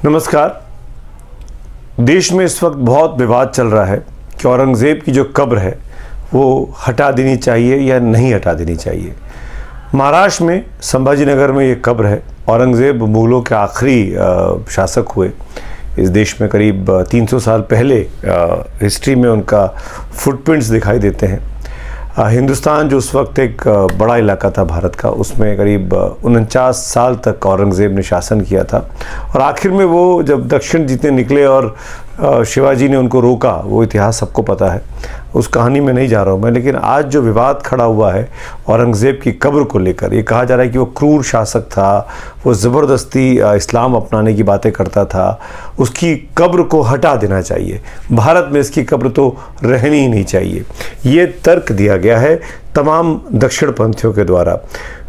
नमस्कार। देश में इस वक्त बहुत विवाद चल रहा है कि औरंगज़ेब की जो कब्र है वो हटा देनी चाहिए या नहीं हटा देनी चाहिए। महाराष्ट्र में संभाजी नगर में ये कब्र है। औरंगज़ेब मुग़लों के आखिरी शासक हुए इस देश में। करीब 300 साल पहले हिस्ट्री में उनका फुटप्रिंट्स दिखाई देते हैं। हिंदुस्तान जो उस वक्त एक बड़ा इलाका था भारत का, उसमें करीब 49 साल तक औरंगज़ेब ने शासन किया था। और आखिर में वो जब दक्षिण जीतने निकले और शिवाजी ने उनको रोका, वो इतिहास सबको पता है, उस कहानी में नहीं जा रहा हूँ मैं। लेकिन आज जो विवाद खड़ा हुआ है औरंगज़ेब की कब्र को लेकर, ये कहा जा रहा है कि वो क्रूर शासक था, वो ज़बरदस्ती इस्लाम अपनाने की बातें करता था, उसकी कब्र को हटा देना चाहिए, भारत में इसकी कब्र तो रहनी ही नहीं चाहिए। ये तर्क दिया गया है तमाम दक्षिण पंथियों के द्वारा।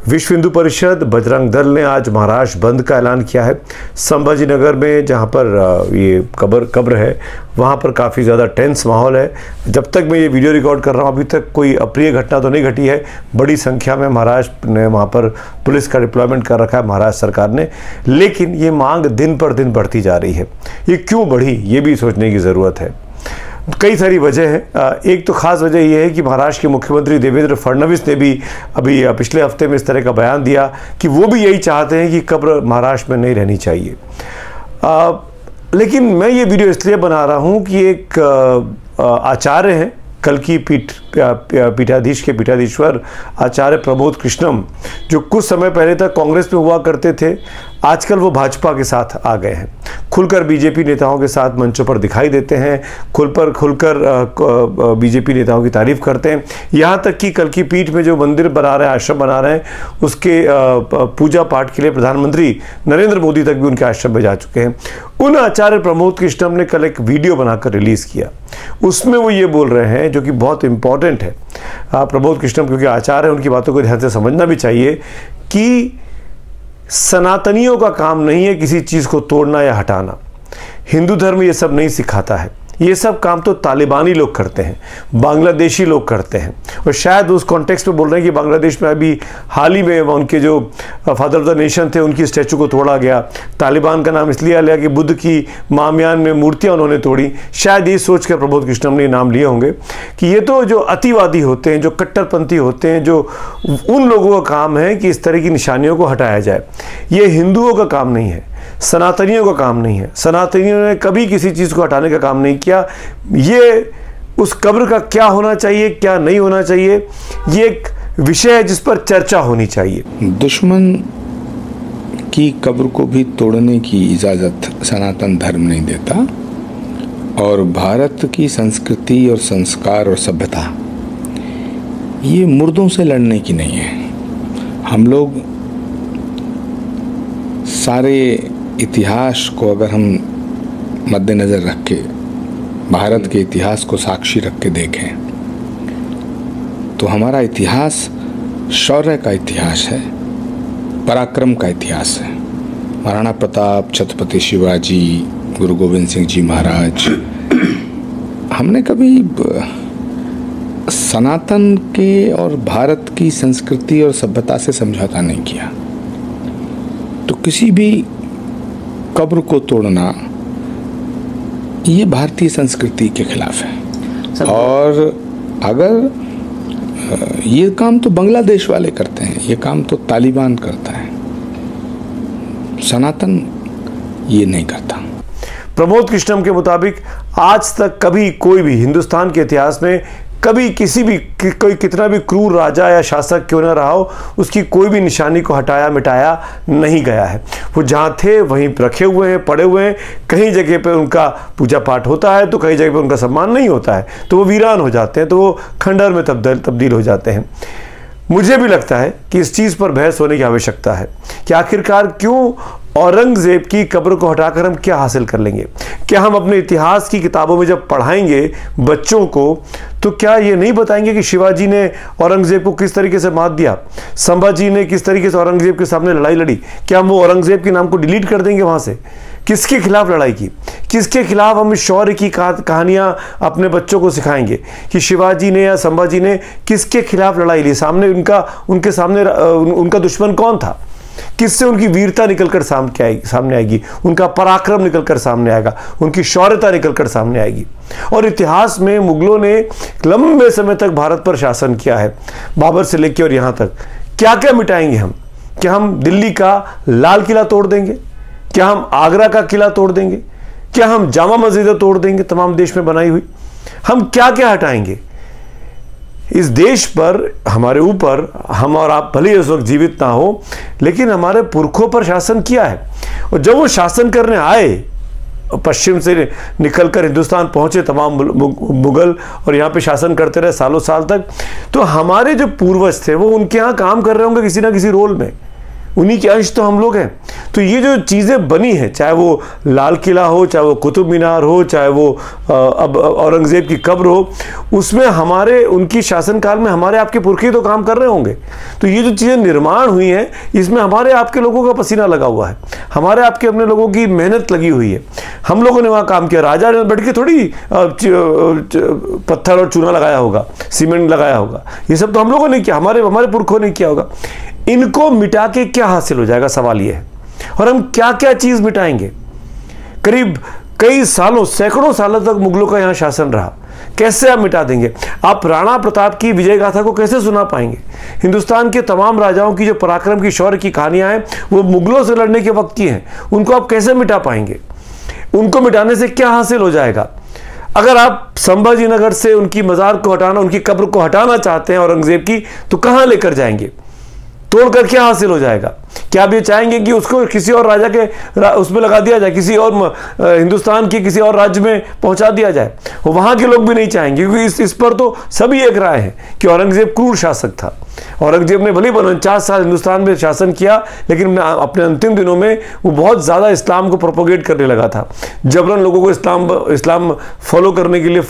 विश्व हिंदू परिषद, बजरंग दल ने आज महाराष्ट्र बंद का ऐलान किया है। संभाजी नगर में जहाँ पर ये कब्र है, वहाँ पर काफ़ी ज़्यादा टेंस माहौल है। जब तक मैं ये वीडियो रिकॉर्ड कर रहा हूँ अभी तक कोई अप्रिय घटना तो नहीं घटी है। बड़ी संख्या में महाराष्ट्र ने वहाँ पर पुलिस का डिप्लॉयमेंट कर रखा है महाराष्ट्र सरकार ने। लेकिन ये मांग दिन पर दिन बढ़ती जा रही है। ये क्यों बढ़ी, ये भी सोचने की ज़रूरत है। कई सारी वजह है। एक तो खास वजह यह है कि महाराष्ट्र के मुख्यमंत्री देवेंद्र फडणवीस ने भी अभी पिछले हफ्ते में इस तरह का बयान दिया कि वो भी यही चाहते हैं कि कब्र महाराष्ट्र में नहीं रहनी चाहिए। लेकिन मैं ये वीडियो इसलिए बना रहा हूँ कि एक आचार्य हैं कल्की पीठाधीश के पीठाधीश्वर आचार्य प्रमोद कृष्णम, जो कुछ समय पहले तक कांग्रेस में हुआ करते थे, आजकल वो भाजपा के साथ आ गए हैं। खुलकर बीजेपी नेताओं के साथ मंचों पर दिखाई देते हैं, खुलकर बीजेपी नेताओं की तारीफ करते हैं। यहाँ तक कि कल्की पीठ में जो मंदिर बना रहे हैं, आश्रम बना रहे हैं, उसके पूजा पाठ के लिए प्रधानमंत्री नरेंद्र मोदी तक भी उनके आश्रम में जा चुके हैं। उन आचार्य प्रमोद कृष्णम ने कल एक वीडियो बनाकर रिलीज़ किया। उसमें वो ये बोल रहे हैं, जो कि बहुत इंपॉर्टेंट है। प्रमोद कृष्णम क्योंकि आचार्य हैं, उनकी बातों को ध्यान से समझना भी चाहिए कि सनातनियों का काम नहीं है किसी चीज़ को तोड़ना या हटाना। हिंदू धर्म ये सब नहीं सिखाता है। ये सब काम तो तालिबानी लोग करते हैं, बांग्लादेशी लोग करते हैं। और शायद उस कॉन्टेक्स्ट में बोल रहे हैं कि बांग्लादेश में अभी हाल ही में उनके जो फादर ऑफ द नेशन थे, उनकी स्टैचू को तोड़ा गया। तालिबान का नाम इसलिए लिया कि बुद्ध की मामयान में मूर्तियां उन्होंने तोड़ी। शायद ये सोच कर प्रमोद कृष्णम ने नाम लिए होंगे कि ये तो जो अतिवादी होते हैं, जो कट्टरपंथी होते हैं, जो उन लोगों का काम है कि इस तरह की निशानियों को हटाया जाए। ये हिंदुओं का काम नहीं है, सनातनियों का काम नहीं है। सनातनियों ने कभी किसी चीज़ को हटाने का काम नहीं किया। ये उस कब्र का क्या होना चाहिए, क्या नहीं होना चाहिए, ये एक विषय है जिस पर चर्चा होनी चाहिए। दुश्मन की कब्र को भी तोड़ने की इजाज़त सनातन धर्म नहीं देता। और भारत की संस्कृति और संस्कार और सभ्यता ये मुर्दों से लड़ने की नहीं है। हम लोग सारे इतिहास को अगर हम मद्देनज़र रख के, भारत के इतिहास को साक्षी रख के देखें, तो हमारा इतिहास शौर्य का इतिहास है, पराक्रम का इतिहास है। महाराणा प्रताप, छत्रपति शिवाजी, गुरु गोविंद सिंह जी महाराज, हमने कभी सनातन के और भारत की संस्कृति और सभ्यता से समझौता नहीं किया। तो किसी भी कब्र को तोड़ना ये भारतीय संस्कृति के खिलाफ है। और अगर ये काम तो बांग्लादेश वाले करते हैं, ये काम तो तालिबान करता है, सनातन ये नहीं करता। प्रमोद कृष्णम के मुताबिक आज तक कभी कोई भी हिंदुस्तान के इतिहास में कभी किसी भी कोई कितना भी क्रूर राजा या शासक क्यों ना रहा हो, उसकी कोई भी निशानी को हटाया मिटाया नहीं गया है। वो जहाँ थे वहीं रखे हुए हैं, पड़े हुए हैं। कहीं जगह पे उनका पूजा पाठ होता है तो कहीं जगह पे उनका सम्मान नहीं होता है, तो वो वीरान हो जाते हैं, तो वो खंडहर में तब्दील हो जाते हैं। मुझे भी लगता है कि इस चीज़ पर बहस होने की आवश्यकता है कि आखिरकार क्यों औरंगज़ेब की कब्र को हटाकर हम क्या हासिल कर लेंगे। क्या हम अपने इतिहास की किताबों में जब पढ़ाएंगे बच्चों को, तो क्या ये नहीं बताएंगे कि शिवाजी ने औरंगज़ेब को किस तरीके से मात दिया, संभाजी ने किस तरीके से औरंगज़ेब के सामने लड़ाई लड़ी? क्या हम वो औरंगज़ेब के नाम को डिलीट कर देंगे वहाँ से? किसके खिलाफ लड़ाई की, किसके खिलाफ हम इस शौर्य की कहानियाँ अपने बच्चों को सिखाएंगे कि शिवाजी ने या संभाजी ने किसके खिलाफ लड़ाई ली? सामने उनका दुश्मन कौन था? किससे उनकी वीरता निकलकर सामने आएगी, उनका पराक्रम निकलकर सामने आएगा, उनकी शौर्यता निकलकर सामने आएगी। और इतिहास में मुगलों ने लंबे समय तक भारत पर शासन किया है, बाबर से लेकर और यहाँ तक। क्या क्या मिटाएंगे हम? क्या हम दिल्ली का लाल किला तोड़ देंगे? क्या हम आगरा का किला तोड़ देंगे? क्या हम जामा मस्जिदें तोड़ देंगे तमाम देश में बनाई हुई? हम क्या क्या हटाएंगे? इस देश पर, हमारे ऊपर, हम और आप भले उस वक्त जीवित ना हो, लेकिन हमारे पुरखों पर शासन किया है। और जब वो शासन करने आए, पश्चिम से निकलकर हिंदुस्तान पहुंचे तमाम मुगल, और यहाँ पे शासन करते रहे सालों साल तक, तो हमारे जो पूर्वज थे वो उनके यहाँ काम कर रहे होंगे किसी ना किसी रोल में, उन्हीं के अंश तो हम लोग हैं। तो ये जो चीज़ें बनी हैं, चाहे वो लाल किला हो, चाहे वो कुतुब मीनार हो, चाहे वो अब औरंगज़ेब की कब्र हो, उसमें हमारे, उनकी शासनकाल में हमारे आपके पुरखे तो काम कर रहे होंगे। तो ये जो चीज़ें निर्माण हुई हैं, इसमें हमारे आपके लोगों का पसीना लगा हुआ है, हमारे आपके अपने लोगों की मेहनत लगी हुई है। हम लोगों ने वहाँ काम किया। राजा ने बैठ के थोड़ी पत्थर और चूना लगाया होगा, सीमेंट लगाया होगा, ये सब तो हम लोगों ने किया, हमारे पुरखों ने किया होगा। इनको मिटा के क्या हासिल हो जाएगा, सवाल यह है। और हम क्या क्या चीज मिटाएंगे? करीब कई सालों, सैकड़ों सालों तक मुगलों का यहां शासन रहा, कैसे आप मिटा देंगे? आप राणा प्रताप की विजय गाथा को कैसे सुना पाएंगे? हिंदुस्तान के तमाम राजाओं की जो पराक्रम की, शौर्य की कहानियां हैं, वो मुगलों से लड़ने के वक्त की हैं। उनको आप कैसे मिटा पाएंगे? उनको मिटाने से क्या हासिल हो जाएगा? अगर आप संभाजी नगर से उनकी मजार को हटाना, उनकी कब्र को हटाना चाहते हैं औरंगजेब की, तो कहां लेकर जाएंगे? तोड़कर क्या हासिल हो जाएगा? क्या आप ये चाहेंगे कि उसको किसी और राजा के उसमें लगा दिया जाए, किसी और हिंदुस्तान के किसी और राज्य में पहुंचा दिया जाए? वो वहां के लोग भी नहीं चाहेंगे, क्योंकि इस पर तो सभी एक राय है कि औरंगजेब क्रूर शासक था। औरंगजेब ने भले 49 साल हिंदुस्तान में शासन किया, लेकिन अपने अंतिम दिनों में वो बहुत ज़्यादा इस्लाम को प्रोपोगेट करने लगा था, जबरन लोगों को इस्लाम फॉलो करने के लिए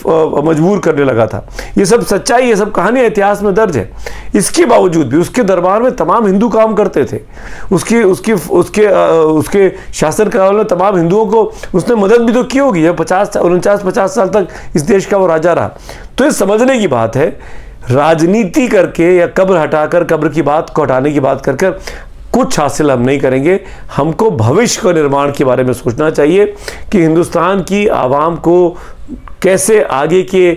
मजबूर करने लगा था। ये सब सच्चाई, ये सब कहानियाँ इतिहास में दर्ज है। इसके बावजूद भी उसके दरबार में तमाम हिंदू काम करते थे। उसके शासनकाल में तमाम हिंदुओं को उसने मदद भी तो की होगी, जब 49 साल तक इस देश का वो राजा रहा। तो ये समझने की बात है, राजनीति करके या कब्र हटाकर, कब्र की बात को हटाने की बात कर कुछ हासिल हम नहीं करेंगे। हमको भविष्य के निर्माण के बारे में सोचना चाहिए कि हिंदुस्तान की आवाम को कैसे आगे के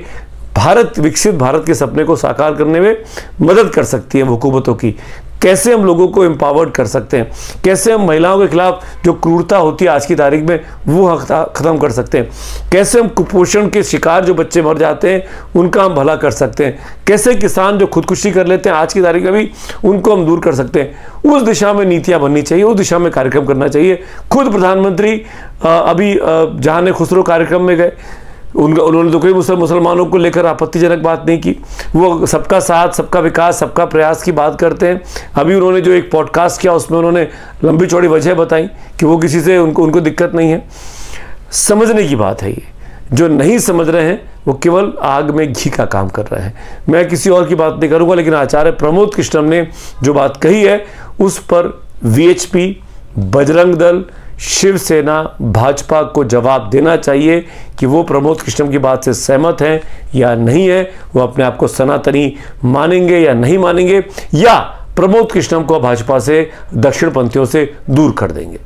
विकसित भारत के सपने को साकार करने में मदद कर सकती है हुकूमतों की, कैसे हम लोगों को एम्पावर्ड कर सकते हैं, कैसे हम महिलाओं के खिलाफ जो क्रूरता होती है आज की तारीख में वो ख़त्म कर सकते हैं, कैसे हम कुपोषण के शिकार जो बच्चे मर जाते हैं उनका हम भला कर सकते हैं, कैसे किसान जो खुदकुशी कर लेते हैं आज की तारीख में भी उनको हम दूर कर सकते हैं। उस दिशा में नीतियाँ बननी चाहिए, उस दिशा में कार्यक्रम करना चाहिए। खुद प्रधानमंत्री अभी जहां खुसरो कार्यक्रम में गए, उन्होंने तो कोई मुसलमानों को लेकर आपत्तिजनक बात नहीं की। वो सबका साथ, सबका विकास, सबका प्रयास की बात करते हैं। अभी उन्होंने जो एक पॉडकास्ट किया उसमें उन्होंने लंबी चौड़ी वजह बताई कि वो किसी से उनको दिक्कत नहीं है। समझने की बात है ये। जो नहीं समझ रहे हैं वो केवल आग में घी का काम कर रहे हैं। मैं किसी और की बात नहीं करूँगा, लेकिन आचार्य प्रमोद कृष्णम ने जो बात कही है उस पर VHP, बजरंग दल, शिवसेना, भाजपा को जवाब देना चाहिए कि वो प्रमोद कृष्णम की बात से सहमत हैं या नहीं है। वो अपने आप को सनातनी मानेंगे या नहीं मानेंगे, या प्रमोद कृष्णम को भाजपा से, दक्षिणपंथियों से दूर कर देंगे।